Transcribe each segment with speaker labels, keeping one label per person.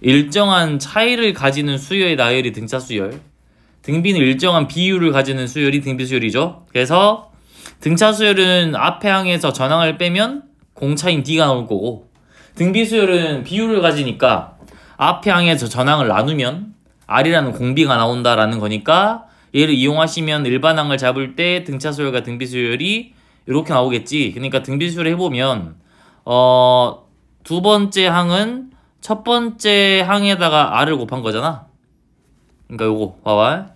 Speaker 1: 일정한 차이를 가지는 수열의 나열이 등차 수열, 등비는 일정한 비율을 가지는 수열이 등비 수열이죠. 그래서 등차 수열은 앞에 항에서 전항을 빼면 공차인 D가 나올 거고, 등비 수열은 비율을 가지니까 앞에 항에서 전항을 나누면 R이라는 공비가 나온다라는 거니까, 얘를 이용하시면 일반항을 잡을 때 등차 수열과 등비 수열이 이렇게 나오겠지. 그러니까 등비 수열 해보면 두 번째 항은 첫 번째 항에다가 R을 곱한 거잖아. 그러니까 요거 봐봐.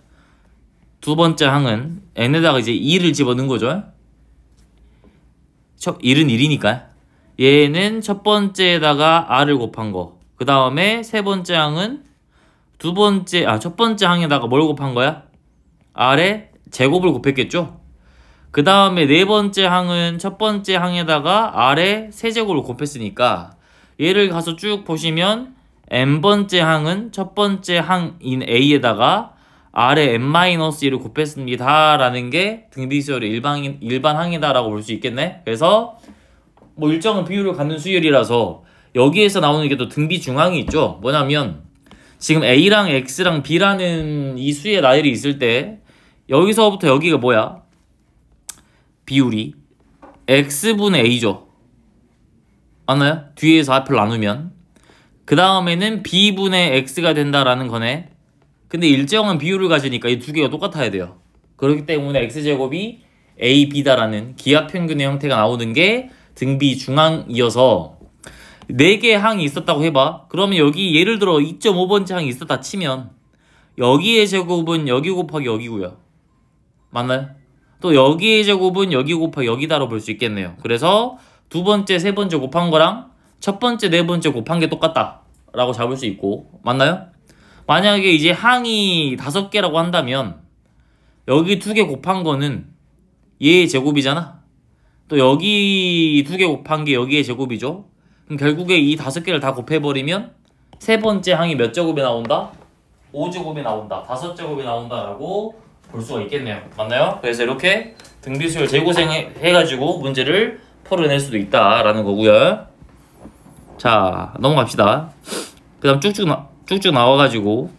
Speaker 1: 두 번째 항은 n에다가 이제 2를 집어넣은 거죠. 1은 1이니까 얘는 첫 번째에다가 R을 곱한 거. 그 다음에 세 번째 항은 첫 번째 항에다가 뭘 곱한 거야? R에 제곱을 곱했겠죠. 그 다음에 네 번째 항은 첫 번째 항에다가 R에 세제곱을 곱했으니까, 얘를 가서 쭉 보시면 n번째 항은 첫 번째 항인 A에다가 R에 n-1을 곱했습니다 라는 게 등비수열의 일반 항이다 라고 볼 수 있겠네. 그래서 뭐 일정한 비율을 갖는 수열이라서 여기에서 나오는 게 또 등비 중항이 있죠. 뭐냐면 지금 A랑 X랑 B라는 이 수의 나열이 있을 때 여기서부터 여기가 뭐야? 비율이 X분의 A죠. 맞나요? 뒤에서 앞을 나누면 그 다음에는 B분의 X가 된다라는 거네. 근데 일정한 비율을 가지니까 이 두 개가 똑같아야 돼요. 그렇기 때문에 X제곱이 A, B다라는 기하평균의 형태가 나오는 게 등비 중항이어서 4개의 항이 있었다고 해봐. 그러면 여기 예를 들어 2.5번째 항이 있었다 치면 여기의 제곱은 여기 곱하기 여기고요. 맞나요? 또 여기의 제곱은 여기 곱하기 여기다로 볼 수 있겠네요. 그래서 두 번째, 세 번째 곱한 거랑 첫 번째, 네 번째 곱한 게 똑같다 라고 잡을 수 있고, 맞나요? 만약에 이제 항이 5개라고 한다면 여기 2개 곱한 거는 얘의 제곱이잖아. 또 여기 2개 곱한 게 여기의 제곱이죠. 그럼 결국에 이 5개를 다 곱해버리면 세 번째 항이 몇 제곱이 나온다? 5제곱이 나온다. 5제곱이 나온다 라고 볼 수가 있겠네요. 맞나요? 그래서 이렇게 등비수열 재고생 해가지고 문제를 풀어낼 수도 있다라는 거고요. 자, 넘어갑시다. 그 다음 쭉쭉 나와가지고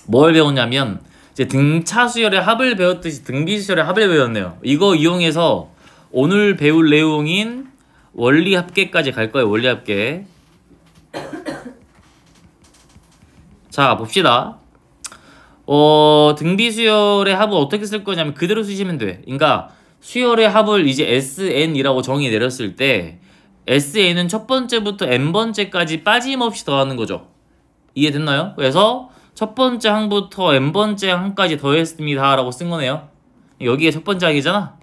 Speaker 1: 뭘 배웠냐면 이제 등차수열의 합을 배웠듯이 등비수열의 합을 배웠네요. 이거 이용해서 오늘 배울 내용인 원리합계까지 갈 거예요. 원리합계. 자, 봅시다. 등비수열의 합을 어떻게 쓸 거냐면 그대로 쓰시면 돼. 그러니까 수열의 합을 이제 SN이라고 정의 내렸을 때 SN은 첫 번째부터 n번째까지 빠짐없이 더하는 거죠. 이해됐나요? 그래서 첫 번째 항부터 n번째 항까지 더했습니다 라고 쓴 거네요. 여기에 첫 번째 항이잖아.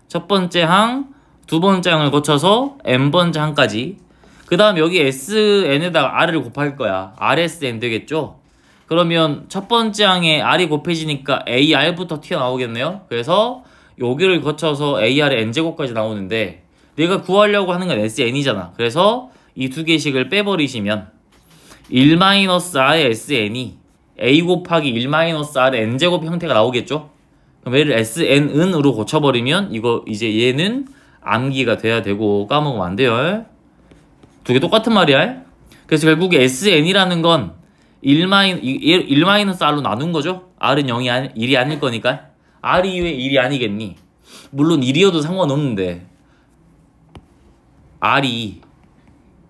Speaker 1: 첫 번째 항, 두 번째 항을 거쳐서 n번째 항까지. 그 다음 여기 SN에다가 R을 곱할 거야. RSN 되겠죠? 그러면 첫 번째 항에 R이 곱해지니까 AR부터 튀어나오겠네요. 그래서 여기를 거쳐서 AR의 n제곱까지 나오는데 내가 구하려고 하는 건 SN이잖아. 그래서 이 두 개씩을 빼버리시면 1-R의 SN이 A 곱하기 1-R의 n제곱 형태가 나오겠죠? 그럼 얘를 SN은으로 고쳐버리면 이거 이제 얘는 암기가 돼야 되고 까먹으면 안 돼요. 두 개 똑같은 말이야. 그래서 결국에 SN이라는 건 1-R로 나눈 거죠? R은 1이 아닐 거니까. R이 왜 1이 아니겠니? 물론 1이어도 상관없는데 R이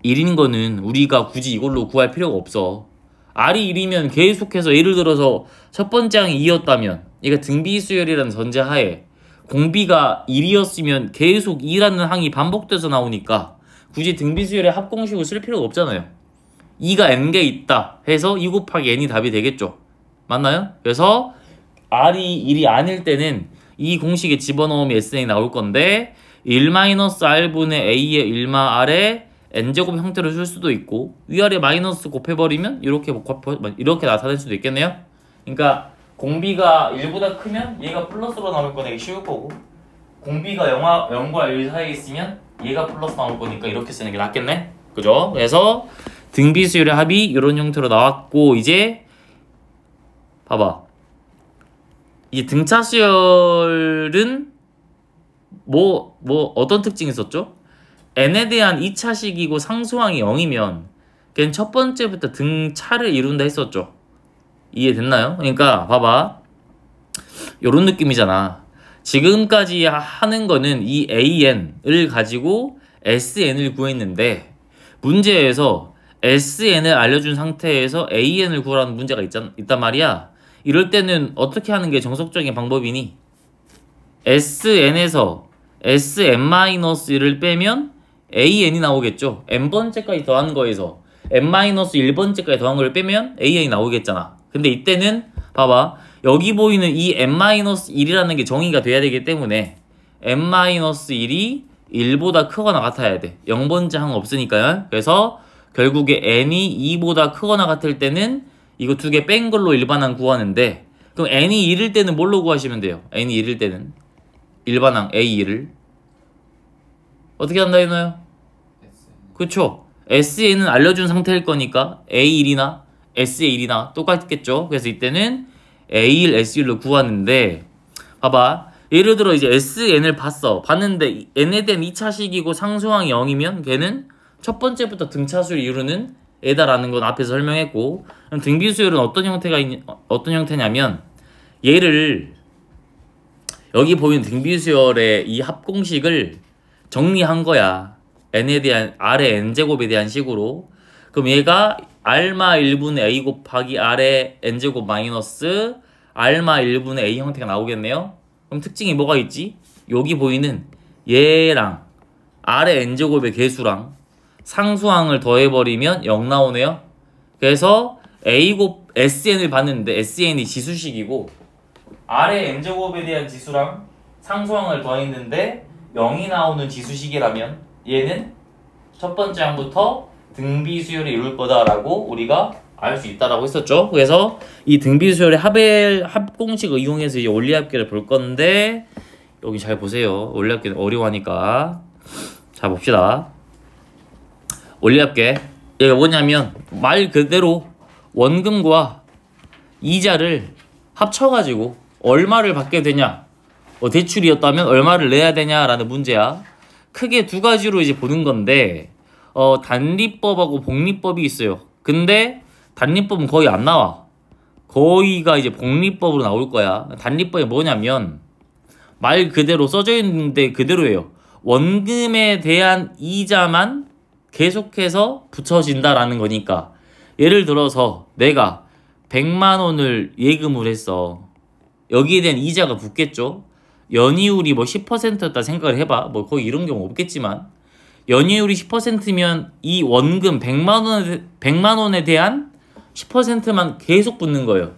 Speaker 1: 1인 거는 우리가 굳이 이걸로 구할 필요가 없어. R이 1이면 계속해서 예를 들어서 첫 번째 항이 2였다면 얘가 등비수열이라는 전제하에 공비가 1이었으면 계속 2라는 항이 반복돼서 나오니까 굳이 등비수열의 합공식을 쓸 필요가 없잖아요. 2가 n개 있다 해서 2 곱하기 n이 답이 되겠죠. 맞나요? 그래서 R이 1이 아닐 때는 이 공식에 집어넣으면 SN이 나올 건데 1-R분의 A의 1-R의 n제곱 형태로 쓸 수도 있고 위아래 마이너스 곱해버리면 이렇게 나타낼 수도 있겠네요. 그러니까 공비가 1보다 크면 얘가 플러스로 나올 거니까 쉬울 거고 공비가 0과 1 사이에 있으면 얘가 플러스 나올 거니까 이렇게 쓰는 게 낫겠네. 그죠? 그래서 등비수열의 합이 이런 형태로 나왔고 이제 봐봐. 이 등차수열은 어떤 특징이 있었죠? n에 대한 2차식이고 상수항이 0이면 걔는 첫 번째부터 등차를 이룬다 했었죠. 이해됐나요? 그러니까 봐봐. 요런 느낌이잖아. 지금까지 하는 거는 이 AN을 가지고 SN을 구했는데 문제에서 SN을 알려준 상태에서 AN을 구하라는 문제가 있단 말이야. 이럴 때는 어떻게 하는 게 정석적인 방법이니? SN에서 SN-1을 빼면 AN이 나오겠죠. N번째까지 더하는 거에서 N-1번째까지 더한 걸 빼면 AN이 나오겠잖아. 근데 이때는 봐봐. 여기 보이는 이 N-1이라는 게 정의가 돼야 되기 때문에 N-1이 1보다 크거나 같아야 돼. 0번째 항 없으니까요. 그래서 결국에 n이 2보다 크거나 같을 때는 이거 두 개 뺀 걸로 일반항 구하는데, 그럼 n이 1일 때는 뭘로 구하시면 돼요? n이 1일 때는 일반항 A1을 어떻게 한다 했나요? 그쵸? SN은 알려준 상태일 거니까 A1이나 SA1이나 똑같겠죠? 그래서 이때는 A1, S1로 구하는데, 봐봐. 예를 들어 이제 SN을 봤는데 n에 대한 2차식이고 상수항이 0이면 걔는 첫 번째부터 등차수를 이루는 애다라는 건 앞에서 설명했고, 그럼 등비수열은 어떤 형태냐면, 얘를 여기 보이는 등비수열의 이 합공식을 정리한 거야. n에 대한 r의 n제곱에 대한 식으로. 그럼 얘가 r마 1분의 a 곱하기 r의 n제곱 마이너스 r마 1분의 a 형태가 나오겠네요. 그럼 특징이 뭐가 있지? 여기 보이는 얘랑 r의 n제곱의 개수랑 상수항을 더해버리면 0 나오네요. 그래서 SN을 봤는데 SN이 지수식이고 r의 n제곱에 대한 지수랑 상수항을 더했는데 0이 나오는 지수식이라면 얘는 첫 번째 항부터 등비수열을 이룰 거다라고 우리가 알 수 있다라고 했었죠. 그래서 이 등비수열의 합공식을 이용해서 이제 원리합계를 볼 건데, 여기 잘 보세요. 원리합계는 어려워하니까. 자, 봅시다. 원리합계. 얘가 뭐냐면 말 그대로 원금과 이자를 합쳐가지고 얼마를 받게 되냐, 대출이었다면 얼마를 내야 되냐라는 문제야. 크게 두 가지로 이제 보는 건데, 단리법하고 복리법이 있어요. 근데 단리법은 거의 안 나와. 거의가 이제 복리법으로 나올 거야. 단리법이 뭐냐면 말 그대로 써져 있는데 그대로예요. 원금에 대한 이자만 계속해서 붙여진다라는 거니까, 예를 들어서 내가 100만 원을 예금을 했어. 여기에 대한 이자가 붙겠죠. 연이율이 뭐 10%였다 생각을 해봐. 뭐 거의 이런 경우 없겠지만 연이율이 10%면 이 원금 100만 원에 대한 10%만 계속 붙는 거예요.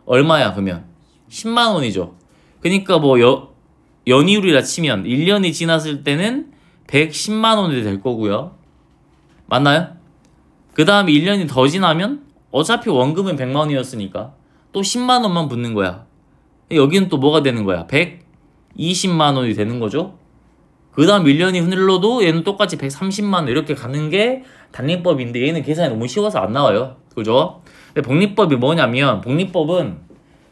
Speaker 1: 얼마야 그러면? 10만 원이죠. 그러니까 뭐 연이율이라 치면 1년이 지났을 때는 110만 원이 될 거고요. 맞나요? 그 다음에 1년이 더 지나면 어차피 원금은 100만 원이었으니까 또 10만 원만 붙는 거야. 여기는 또 뭐가 되는 거야? 120만 원이 되는 거죠. 그 다음 1년이 흘러도 얘는 똑같이 130만 원 이렇게 가는 게 단리법인데, 얘는 계산이 너무 쉬워서 안 나와요. 그죠? 근데 복리법이 뭐냐면, 복리법은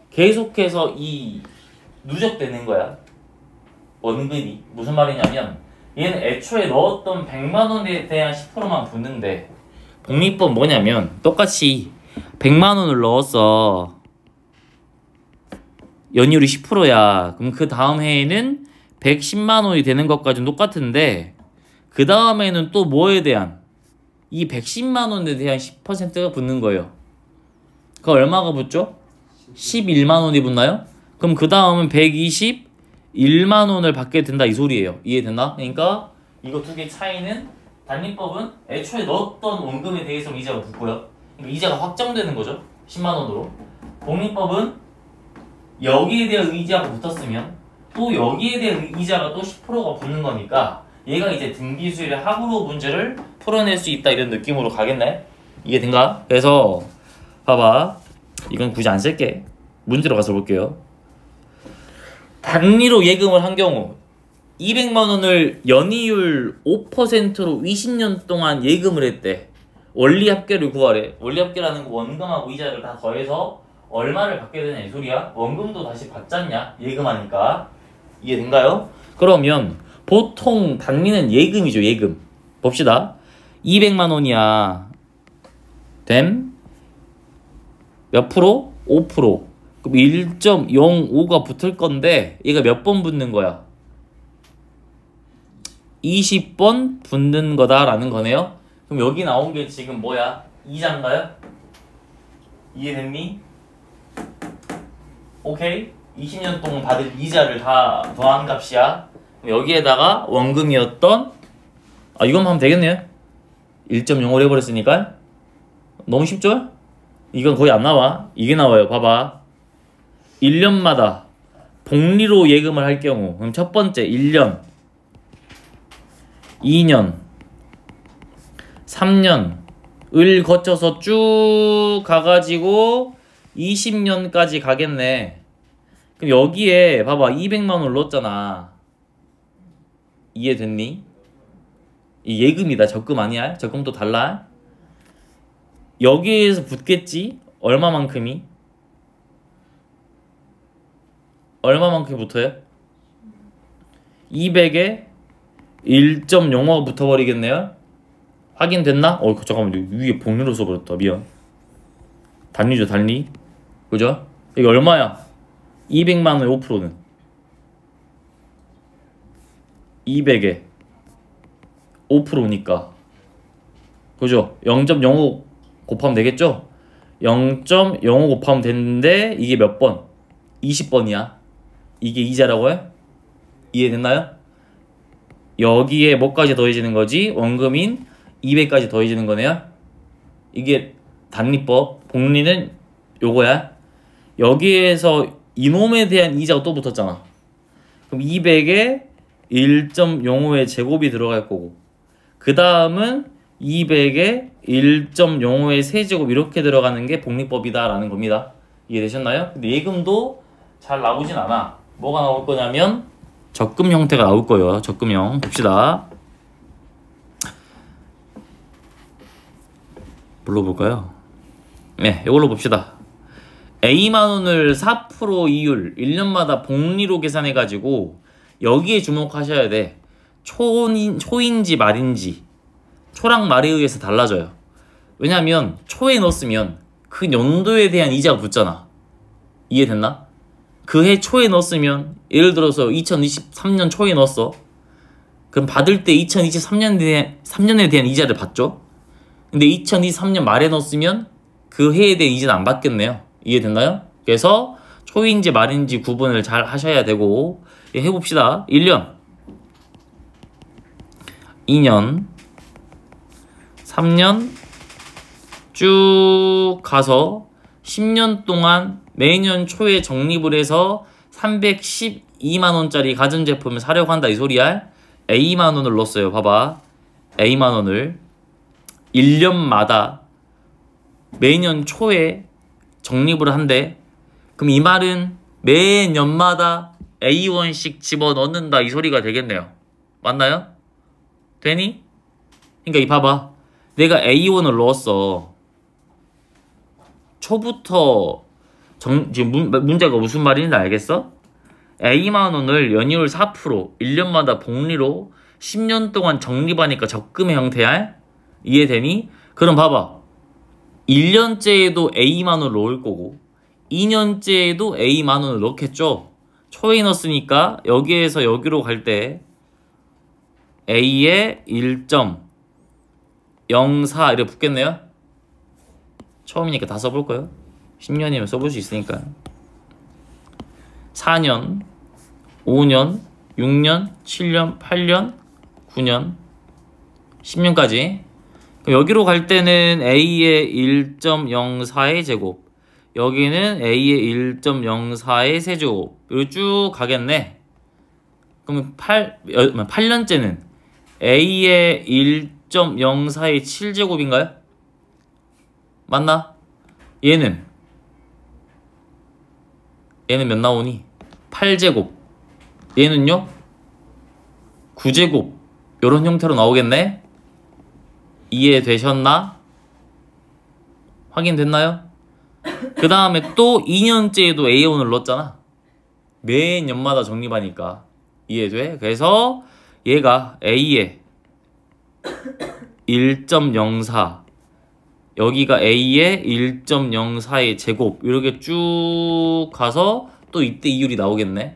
Speaker 1: 계속해서 이 누적되는 거야. 원금이. 무슨 말이냐면 얘는 애초에 넣었던 100만 원에 대한 10%만 붙는데, 복리법 뭐냐면 똑같이 100만 원을 넣었어. 연이율이 10%야. 그럼 그 다음 해에는 110만 원이 되는 것까지는 똑같은데, 그 다음에는 또 뭐에 대한, 이 110만 원에 대한 10%가 붙는 거예요. 그 얼마가 붙죠? 11만 원이 붙나요? 그럼 그 다음은 121만 원을 받게 된다 이 소리예요. 이해됐나? 그러니까 이거 두 개 차이는, 단리법은 애초에 넣었던 원금에 대해서 이자가 붙고요. 그러니까 이자가 확정되는 거죠. 10만 원으로. 복리법은 여기에 대한 이자가 붙었으면 또 여기에 대한 이자가 또 10%가 붙는 거니까 얘가 이제 등비수열의 합으로 문제를 풀어낼 수 있다, 이런 느낌으로 가겠네? 이해된가? 그래서 봐봐. 이건 굳이 안 쓸게. 문제로 가서 볼게요. 단리로 예금을 한 경우 200만 원을 연이율 5%로 20년 동안 예금을 했대. 원리합계를 구하래. 원리합계라는 거 원금하고 이자를 다 더해서 얼마를 받게 되냐 이 소리야. 원금도 다시 받잖냐, 예금하니까. 이해된가요? 그러면 보통 단리는 예금이죠. 예금 봅시다. 200만 원이야. 됨 몇 프로? 5%. 그럼 1.05가 붙을 건데 얘가 몇 번 붙는 거야? 20번 붙는 거다라는 거네요. 그럼 여기 나온 게 지금 뭐야? 이자인가요? 이해됐니? 오케이? 20년 동안 받을 이자를 다 더한 값이야. 여기에다가 원금이었던 이것만 하면 되겠네요. 1.05를 해버렸으니까 너무 쉽죠? 이건 거의 안 나와. 이게 나와요. 봐봐. 1년마다 복리로 예금을 할 경우 그럼 첫 번째 1년 2년 3년을 거쳐서 쭉 가가지고 20년까지 가겠네. 그럼 여기에 봐봐 200만원 넣었잖아. 이해됐니? 이 예금이다. 적금 아니야? 적금 또 달라? 여기에서 붙겠지? 얼마만큼이? 얼마만큼이 붙어요? 200에 1.05가 붙어버리겠네요? 확인됐나? 잠깐만 위에 복리로 써버렸다. 미안. 단위죠 단위. 그죠? 이게 얼마야? 200만원의 5%는 200에 5%니까 그죠? 0.05 곱하면 되겠죠? 0.05 곱하면 되는데 이게 몇 번? 20번이야. 이게 이자라고요? 이해됐나요? 여기에 뭐까지 더해지는 거지? 원금인 200까지 더해지는 거네요. 이게 단리법. 복리는 요거야. 여기에서 이놈에 대한 이자가 또 붙었잖아. 그럼 200에 1.05의 제곱이 들어갈 거고 그 다음은 200에 1.05의 세제곱 이렇게 들어가는 게 복리법이다 라는 겁니다. 이해되셨나요? 근데 예금도 잘 나오진 않아. 뭐가 나올 거냐면 적금 형태가 나올 거예요. 적금형 봅시다. 뭘로 볼까요? 네, 이걸로 봅시다. A만원을 4% 이율 1년마다 복리로 계산해가지고 여기에 주목하셔야 돼. 초인지 말인지 초랑 말에 의해서 달라져요. 왜냐면 초에 넣었으면 그 연도에 대한 이자가 붙잖아. 이해됐나? 그 해 초에 넣었으면 예를 들어서 2023년 초에 넣었어. 그럼 받을 때 2023년에 대한 이자를 받죠. 근데 2023년 말에 넣었으면 그 해에 대한 이자는 안 받겠네요. 이해됐나요? 그래서 초인지 말인지 구분을 잘 하셔야 되고 해봅시다. 1년 2년 3년 쭉 가서 10년 동안 매년 초에 적립을 해서 312만원짜리 가전제품을 사려고 한다 이 소리야. A만원을 넣었어요. 봐봐. A만원을 1년마다 매년 초에 적립을 한대. 그럼 이 말은 매년마다 A1씩 집어넣는다 이 소리가 되겠네요. 맞나요? 되니? 그러니까 이 봐봐. 내가 A1을 넣었어. 초부터 지금 문제가 무슨 말인지 알겠어? A만원을 연이율 4% 1년마다 복리로 10년 동안 적립하니까 적금의 형태야? 이해되니? 그럼 봐봐. 1년째에도 A만원을 넣을 거고 2년째에도 A만원을 넣겠죠? 초에 넣었으니까 여기에서 여기로 갈 때 A에 1.04 이렇게 붙겠네요? 처음이니까 다 써볼 거예요. 10년이면 써볼 수 있으니까. 4년, 5년, 6년, 7년, 8년, 9년, 10년까지. 그럼 여기로 갈 때는 A의 1.04의 제곱, 여기는 A의 1.04의 세제곱 이렇게 쭉 가겠네. 그러면 8년째는 A의 1.04의 7제곱인가요? 맞나? 얘는 몇 나오니? 8제곱. 얘는요? 9제곱. 요런 형태로 나오겠네? 이해되셨나? 확인됐나요? 그 다음에 또 2년째에도 A1을 넣었잖아. 매년마다 적립하니까. 이해돼? 그래서 얘가 A에 1.04 여기가 A의 1.04의 제곱 이렇게 쭉 가서 또 이때 이율이 나오겠네.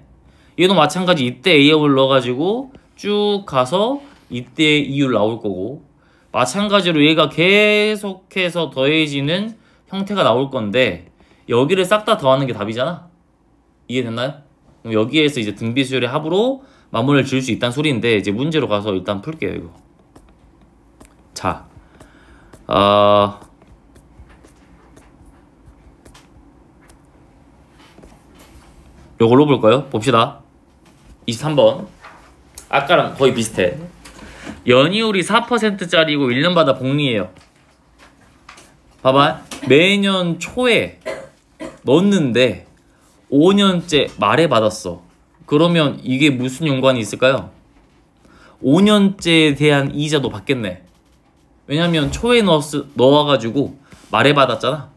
Speaker 1: 얘도 마찬가지 이때 A업을 넣어가지고 쭉 가서 이때 이율 나올 거고, 마찬가지로 얘가 계속해서 더해지는 형태가 나올 건데 여기를 싹 다 더하는 게 답이잖아. 이해됐나요? 그럼 여기에서 이제 등비수열의 합으로 마무리를 지을 수 있다는 소리인데, 이제 문제로 가서 일단 풀게요 이거. 자, 요걸로 볼까요? 봅시다. 23번. 아까랑 거의 비슷해. 연이율이 4%짜리고 1년마다 복리예요. 봐봐. 매년 초에 넣었는데 5년째 말에 받았어. 그러면 이게 무슨 연관이 있을까요? 5년째에 대한 이자도 받겠네. 왜냐면 초에 넣어가지고 말에 받았잖아.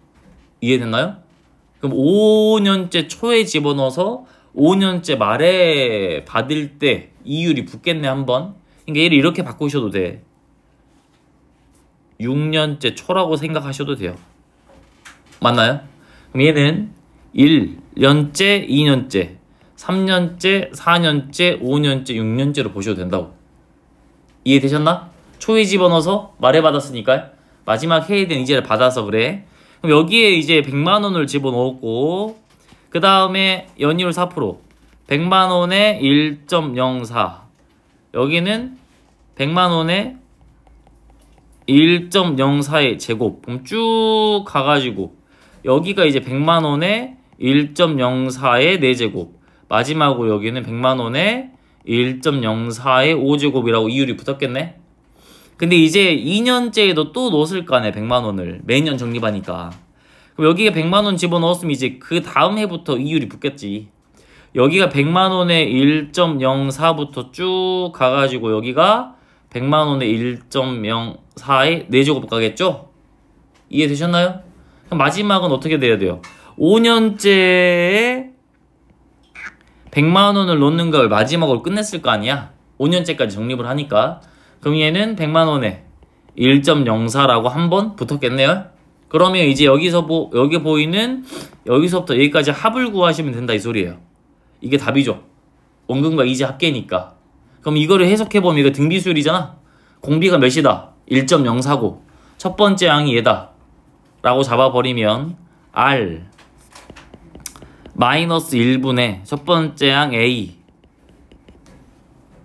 Speaker 1: 이해됐나요? 그럼 5년째 초에 집어넣어서 5년째 말에 받을 때 이율이 붙겠네 한번. 그러니까 얘를 이렇게 바꾸셔도 돼. 6년째 초라고 생각하셔도 돼요. 맞나요? 그럼 얘는 1년째, 2년째, 3년째, 4년째, 5년째, 6년째로 보셔도 된다고. 이해되셨나? 초에 집어넣어서 말에 받았으니까 마지막 해에 대한 이자를 받아서 그래. 그럼 여기에 이제 100만원을 집어넣었고, 그 다음에 연이율 4%, 100만원에 1.04, 여기는 100만원에 1.04의 제곱. 그럼 쭉 가가지고 여기가 이제 100만원에 1.04의 4제곱, 마지막으로 여기는 100만원에 1.04의 5제곱이라고 이율이 붙었겠네. 근데 이제 2년째에도 또 넣었을 거 아니야 100만원을 매년 적립하니까. 그럼 여기에 100만원 집어넣었으면 이제 그 다음 해부터 이율이 붙겠지. 여기가 100만원에 1.04부터 쭉 가가지고 여기가 100만원에 1.04의 4제곱 가겠죠? 이해되셨나요? 그럼 마지막은 어떻게 돼야 돼요? 5년째에 100만원을 넣는 걸 마지막으로 끝냈을 거 아니야? 5년째까지 적립을 하니까. 그럼 얘는 100만원에 1.04라고 한번 붙었겠네요? 그러면 이제 여기서 여기 보이는 여기서부터 여기까지 합을 구하시면 된다 이 소리예요. 이게 답이죠. 원금과 이자 합계니까. 그럼 이거를 해석해보면 이거 등비수열이잖아. 공비가 몇이다? 1.04고 첫 번째 항이 얘다 라고 잡아버리면 R 마이너스 1분의 첫 번째 항 A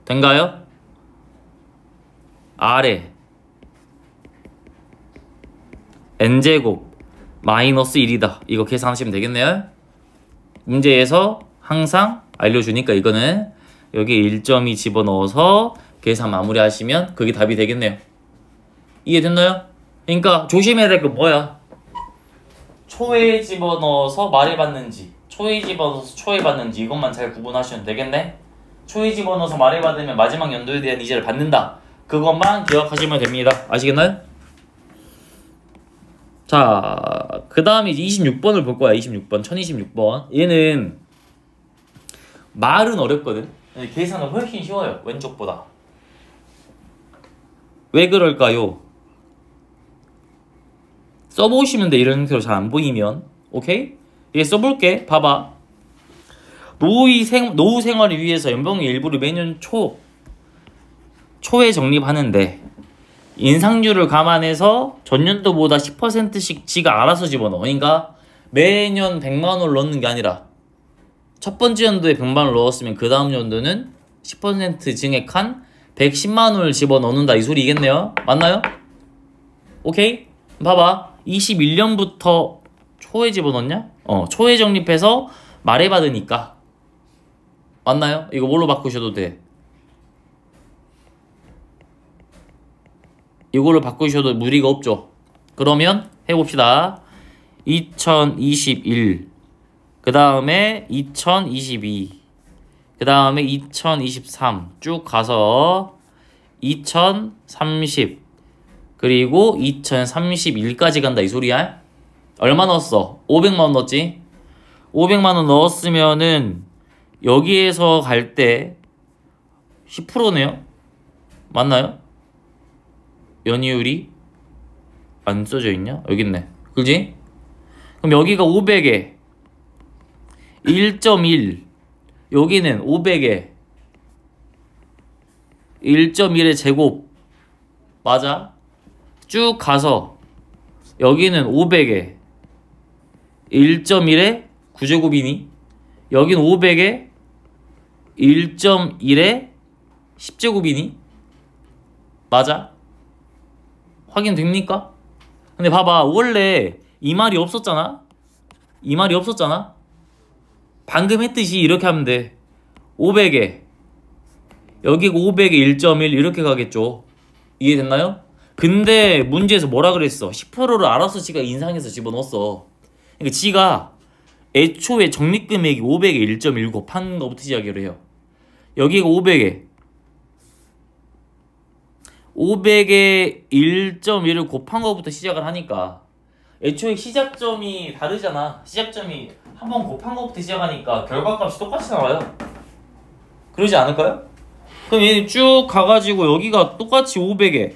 Speaker 1: 된가요? R에 N제곱 마이너스 1이다. 이거 계산하시면 되겠네요. 문제에서 항상 알려주니까 이거는 여기 1.2 집어넣어서 계산 마무리하시면 그게 답이 되겠네요. 이해됐나요? 그러니까 조심해야 될 거 뭐야? 초에 집어넣어서 말에 받는지, 초에 집어넣어서 초에 받는지, 이것만 잘 구분하시면 되겠네. 초에 집어넣어서 말에 받으면 마지막 연도에 대한 이자를 받는다. 그것만 기억하시면 됩니다. 아시겠나요? 자, 그 다음에 이제 26번을 볼 거야. 26번, 1026번. 얘는 말은 어렵거든. 계산은 훨씬 쉬워요. 왼쪽보다. 왜 그럴까요? 써보시면 돼. 이런 형태로 잘 안 보이면. 오케이? 이게 써볼게. 봐봐. 노후 생활을 위해서 연봉의 일부를 매년 초에 적립하는데 인상률을 감안해서 전년도보다 10%씩 지가 알아서 집어넣어. 그러니까 매년 100만원을 넣는 게 아니라 첫 번째 연도에 100만원을 넣었으면 그 다음 연도는 10% 증액한 110만원을 집어넣는다 이 소리겠네요. 맞나요? 오케이? 봐봐. 21년부터 초에 집어넣냐? 초에 적립해서 말에 받으니까. 맞나요? 이거 뭘로 바꾸셔도 돼. 이걸로 바꾸셔도 무리가 없죠. 그러면 해봅시다. 2021, 그 다음에 2022, 그 다음에 2023 쭉 가서 2030 그리고 2031까지 간다 이 소리야. 얼마 넣었어? 500만원 넣었지? 500만원 넣었으면은 여기에서 갈 때 10%네요? 맞나요? 연이율이? 안 써져 있냐? 여기 있네. 그지? 그럼 여기가 500에 1.1, 여기는 500에 1.1의 제곱. 맞아? 쭉 가서 여기는 500에 1.1의 9제곱이니? 여긴 500에 1.1의 10제곱이니? 맞아? 확인됩니까? 근데 봐봐, 원래 이 말이 없었잖아? 이 말이 없었잖아? 방금 했듯이 이렇게 하면 돼. 500에 여기가 500에 1.1 이렇게 가겠죠. 이해됐나요? 근데 문제에서 뭐라 그랬어? 10%를 알아서 지가 인상해서 집어넣었어. 그러니까 지가 애초에 적립금액이 500에 1.1 곱한 거부터 시작을 해요. 여기가 500에 1.1을 곱한 거부터 시작을 하니까 애초에 시작점이 다르잖아. 시작점이 한번 곱한 거부터 시작하니까 결과값이 똑같이 나와요. 그러지 않을까요? 그럼 얘 쭉 가가지고 여기가 똑같이 500에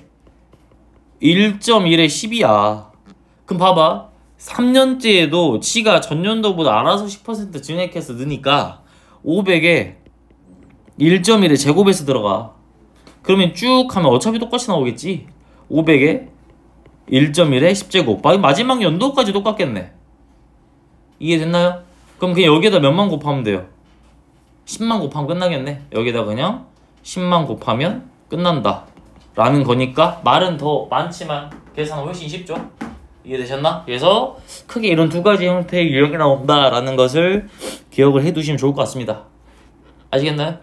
Speaker 1: 1.1에 10이야. 그럼 봐봐, 3년째에도 지가 전년도보다 알아서 10% 증액해서 넣으니까 500에 1.1에 제곱해서 들어가. 그러면 쭉 하면 어차피 똑같이 나오겠지. 500에 1.1에 10제곱. 마지막 연도까지 똑같겠네. 이해됐나요? 그럼 그냥 여기에다 몇만 곱하면 돼요? 10만 곱하면 끝나겠네. 여기다 그냥 10만 곱하면 끝난다 라는 거니까 말은 더 많지만 계산은 훨씬 쉽죠. 이해되셨나? 그래서 크게 이런 두 가지 형태의 유형이 나온다 라는 것을 기억을 해 두시면 좋을 것 같습니다. 아시겠나요?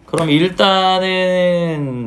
Speaker 1: 그럼 일단은